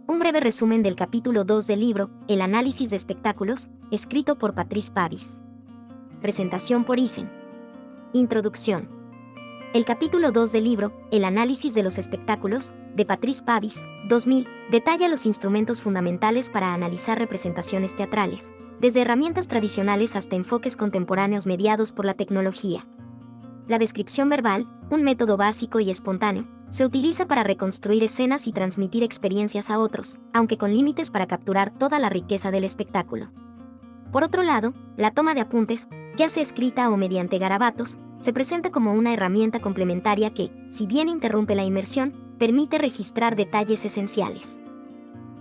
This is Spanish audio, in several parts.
Un breve resumen del capítulo 2 del libro, El análisis de espectáculos, escrito por Patrice Pavis. Presentación por Isen. Introducción. El capítulo 2 del libro, El análisis de los espectáculos, de Patrice Pavis, 2000, detalla los instrumentos fundamentales para analizar representaciones teatrales, desde herramientas tradicionales hasta enfoques contemporáneos mediados por la tecnología. La descripción verbal, un método básico y espontáneo, se utiliza para reconstruir escenas y transmitir experiencias a otros, aunque con límites para capturar toda la riqueza del espectáculo. Por otro lado, la toma de apuntes, ya sea escrita o mediante garabatos, se presenta como una herramienta complementaria que, si bien interrumpe la inmersión, permite registrar detalles esenciales.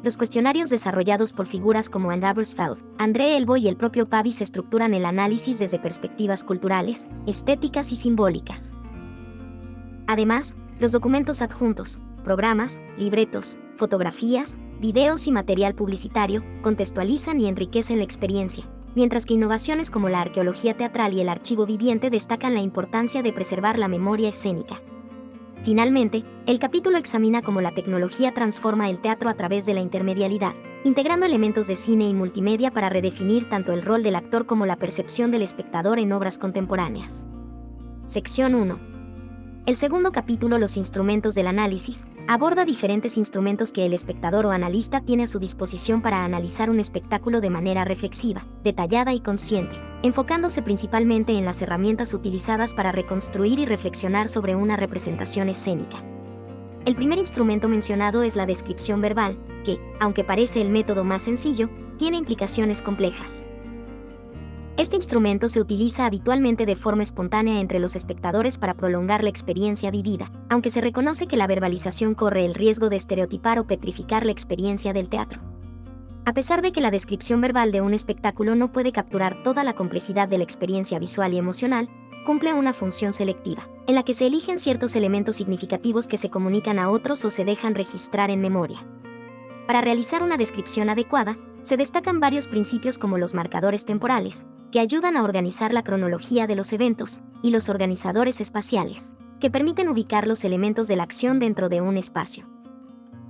Los cuestionarios desarrollados por figuras como Anne Abersfeld, André Elbo y el propio Pavis estructuran el análisis desde perspectivas culturales, estéticas y simbólicas. Además, los documentos adjuntos, programas, libretos, fotografías, videos y material publicitario contextualizan y enriquecen la experiencia, mientras que innovaciones como la arqueología teatral y el archivo viviente destacan la importancia de preservar la memoria escénica. Finalmente, el capítulo examina cómo la tecnología transforma el teatro a través de la intermedialidad, integrando elementos de cine y multimedia para redefinir tanto el rol del actor como la percepción del espectador en obras contemporáneas. Sección 1. El segundo capítulo, Los instrumentos del análisis, aborda diferentes instrumentos que el espectador o analista tiene a su disposición para analizar un espectáculo de manera reflexiva, detallada y consciente, enfocándose principalmente en las herramientas utilizadas para reconstruir y reflexionar sobre una representación escénica. El primer instrumento mencionado es la descripción verbal, que, aunque parece el método más sencillo, tiene implicaciones complejas. Este instrumento se utiliza habitualmente de forma espontánea entre los espectadores para prolongar la experiencia vivida, aunque se reconoce que la verbalización corre el riesgo de estereotipar o petrificar la experiencia del teatro. A pesar de que la descripción verbal de un espectáculo no puede capturar toda la complejidad de la experiencia visual y emocional, cumple una función selectiva, en la que se eligen ciertos elementos significativos que se comunican a otros o se dejan registrar en memoria. Para realizar una descripción adecuada, se destacan varios principios como los marcadores temporales, que ayudan a organizar la cronología de los eventos, y los organizadores espaciales, que permiten ubicar los elementos de la acción dentro de un espacio.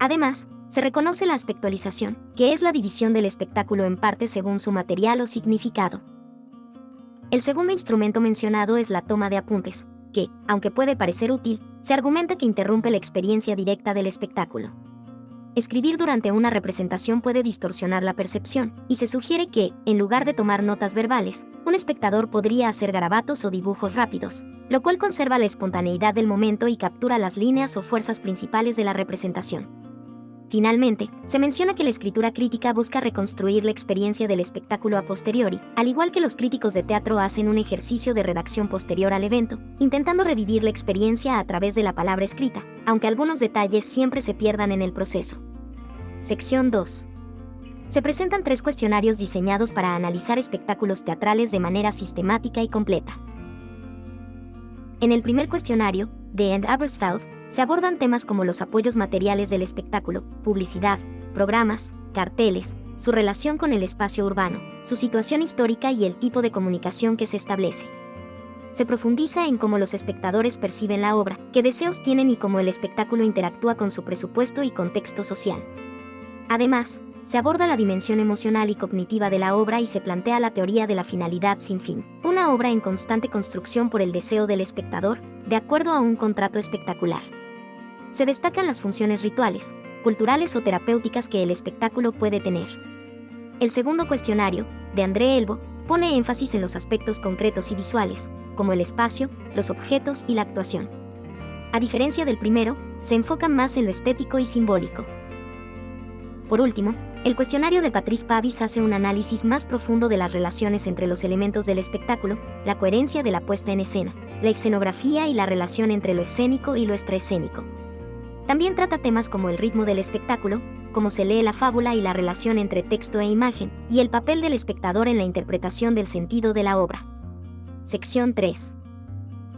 Además, se reconoce la aspectualización, que es la división del espectáculo en partes según su material o significado. El segundo instrumento mencionado es la toma de apuntes, que, aunque puede parecer útil, se argumenta que interrumpe la experiencia directa del espectáculo. Escribir durante una representación puede distorsionar la percepción, y se sugiere que, en lugar de tomar notas verbales, un espectador podría hacer garabatos o dibujos rápidos, lo cual conserva la espontaneidad del momento y captura las líneas o fuerzas principales de la representación. Finalmente, se menciona que la escritura crítica busca reconstruir la experiencia del espectáculo a posteriori, al igual que los críticos de teatro hacen un ejercicio de redacción posterior al evento, intentando revivir la experiencia a través de la palabra escrita, aunque algunos detalles siempre se pierdan en el proceso. Sección 2. Se presentan 3 cuestionarios diseñados para analizar espectáculos teatrales de manera sistemática y completa. En el primer cuestionario, de Anne Abersfeld, se abordan temas como los apoyos materiales del espectáculo, publicidad, programas, carteles, su relación con el espacio urbano, su situación histórica y el tipo de comunicación que se establece. Se profundiza en cómo los espectadores perciben la obra, qué deseos tienen y cómo el espectáculo interactúa con su presupuesto y contexto social. Además, se aborda la dimensión emocional y cognitiva de la obra y se plantea la teoría de la finalidad sin fin, una obra en constante construcción por el deseo del espectador, de acuerdo a un contrato espectacular. Se destacan las funciones rituales, culturales o terapéuticas que el espectáculo puede tener. El segundo cuestionario, de André Elbo, pone énfasis en los aspectos concretos y visuales, como el espacio, los objetos y la actuación. A diferencia del primero, se enfoca más en lo estético y simbólico. Por último, el cuestionario de Patrice Pavis hace un análisis más profundo de las relaciones entre los elementos del espectáculo, la coherencia de la puesta en escena, la escenografía y la relación entre lo escénico y lo extraescénico. También trata temas como el ritmo del espectáculo, cómo se lee la fábula y la relación entre texto e imagen, y el papel del espectador en la interpretación del sentido de la obra. Sección 3.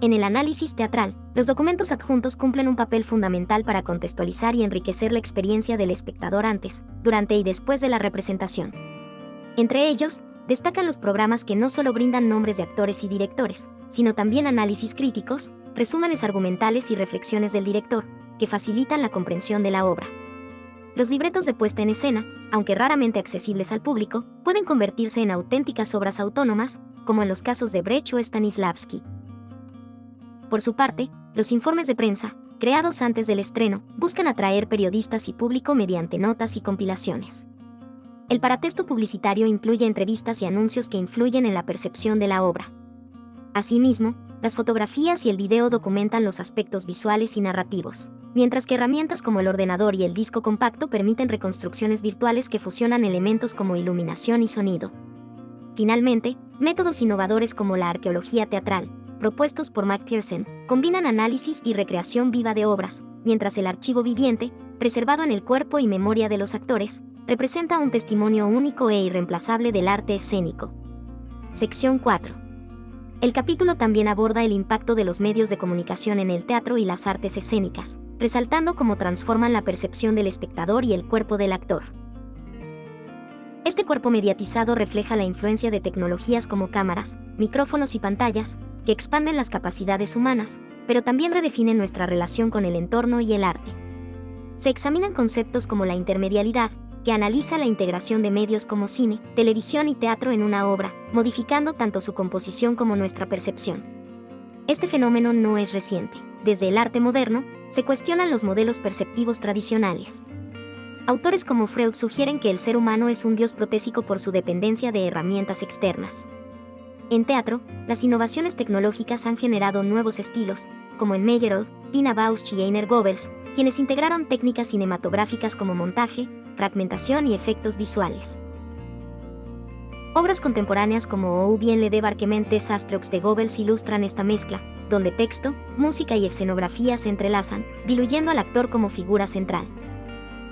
En el análisis teatral, los documentos adjuntos cumplen un papel fundamental para contextualizar y enriquecer la experiencia del espectador antes, durante y después de la representación. Entre ellos, destacan los programas que no solo brindan nombres de actores y directores, sino también análisis críticos, resúmenes argumentales y reflexiones del director, que facilitan la comprensión de la obra. Los libretos de puesta en escena, aunque raramente accesibles al público, pueden convertirse en auténticas obras autónomas, como en los casos de Brecht o Stanislavski. Por su parte, los informes de prensa, creados antes del estreno, buscan atraer periodistas y público mediante notas y compilaciones. El paratexto publicitario incluye entrevistas y anuncios que influyen en la percepción de la obra. Asimismo, las fotografías y el video documentan los aspectos visuales y narrativos, mientras que herramientas como el ordenador y el disco compacto permiten reconstrucciones virtuales que fusionan elementos como iluminación y sonido. Finalmente, métodos innovadores como la arqueología teatral, propuestos por McPherson, combinan análisis y recreación viva de obras, mientras el archivo viviente, preservado en el cuerpo y memoria de los actores, representa un testimonio único e irreemplazable del arte escénico. Sección 4. El capítulo también aborda el impacto de los medios de comunicación en el teatro y las artes escénicas, resaltando cómo transforman la percepción del espectador y el cuerpo del actor. Este cuerpo mediatizado refleja la influencia de tecnologías como cámaras, micrófonos y pantallas, que expanden las capacidades humanas, pero también redefinen nuestra relación con el entorno y el arte. Se examinan conceptos como la intermedialidad, que analiza la integración de medios como cine, televisión y teatro en una obra, modificando tanto su composición como nuestra percepción. Este fenómeno no es reciente. Desde el arte moderno, se cuestionan los modelos perceptivos tradicionales. Autores como Freud sugieren que el ser humano es un dios protésico por su dependencia de herramientas externas. En teatro, las innovaciones tecnológicas han generado nuevos estilos, como en Meyerhold, Pina Bausch y Einer Goebbels, quienes integraron técnicas cinematográficas como montaje, fragmentación y efectos visuales. Obras contemporáneas como Ou bien le débarquement des Astres de Goebbels ilustran esta mezcla, donde texto, música y escenografía se entrelazan, diluyendo al actor como figura central.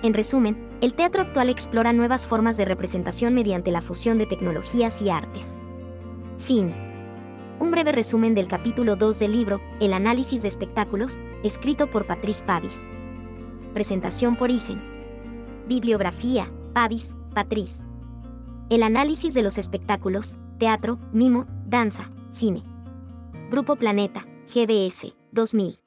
En resumen, el teatro actual explora nuevas formas de representación mediante la fusión de tecnologías y artes. Fin. Un breve resumen del capítulo 2 del libro, El análisis de espectáculos, escrito por Patrice Pavis. Presentación por Isen. Bibliografía, Pavis, Patrice. El análisis de los espectáculos, teatro, mimo, danza, cine. Grupo Planeta, GBS, 2000.